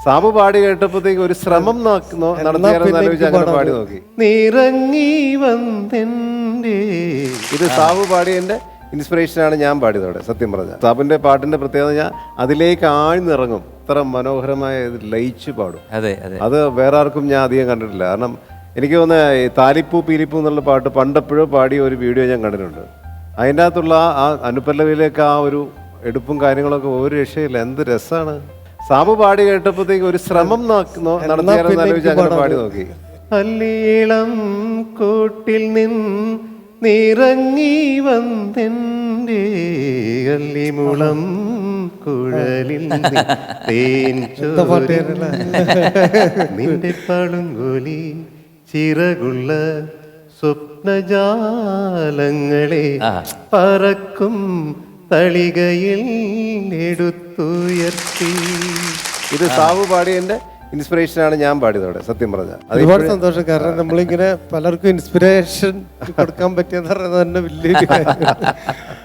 സാബു പാടി കേട്ടപ്പോഴത്തേക്ക് ഒരു ശ്രമം നടത്തിയാലെന്ന് ആലോചിച്ച് അങ്ങനെ പാടി നോക്കി. നിറങ്ങി വന്നെന്റെ ഇത് സാബു പാടിയതിന്റെ ഇൻസ്പിറേഷനാണ് ഞാൻ പാടിയതോടെ. സത്യം പറഞ്ഞ സാബുവിന്റെ പാട്ടിന്റെ പ്രത്യേകത ഞാൻ അതിലേക്ക് ആഴ്ന്നിറങ്ങും. ഇത്ര മനോഹരമായ ലയിച്ച് പാടും. അതെ അതെ, അത് വേറെ ആർക്കും ഞാൻ അധികം കണ്ടിട്ടില്ല. കാരണം എനിക്ക് തോന്നുന്നത് ഈ താലിപ്പൂ പീലിപ്പൂ എന്നുള്ള പാട്ട് പണ്ടെപ്പോഴോ പാടിയ ഒരു വീഡിയോ ഞാൻ കണ്ടിട്ടുണ്ട്. അതിൻ്റെ അകത്തുള്ള ആ അനുപല്ലവിയിലേക്ക് ആ ഒരു എടുപ്പും കാര്യങ്ങളൊക്കെ ഒരു രക്ഷയില്ല. എന്ത് രസമാണ്. സാബു പാടി കേട്ടപ്പോഴത്തേക്ക് ഒരു ശ്രമം നടത്തിയാലെന്ന് ആലോചിച്ച് അങ്ങനെ പാടി നോക്കി. അല്ലീളം കൂട്ടിൽ നിറങ്ങി വന്നെന്റെ അല്ലിമുളം കുഴലിൽ തേൻ നിന്റെ പളുങ്കുലി ചിറകുള്ള സ്വപ്നജാലങ്ങളെ പറക്കും തളികയിൽ എടുത്തുയർത്തി. ഇത് സാബു പാടിയതിന്റെ ഇൻസ്പിറേഷനാണ് ഞാൻ പാടിയതോടെ. സത്യം പറഞ്ഞ ഒരുപാട് സന്തോഷം. കാരണം നമ്മളിങ്ങനെ പലർക്കും ഇൻസ്പിറേഷൻ കൊടുക്കാൻ പറ്റിയെന്ന് പറയുന്നത് തന്നെ വലിയൊരു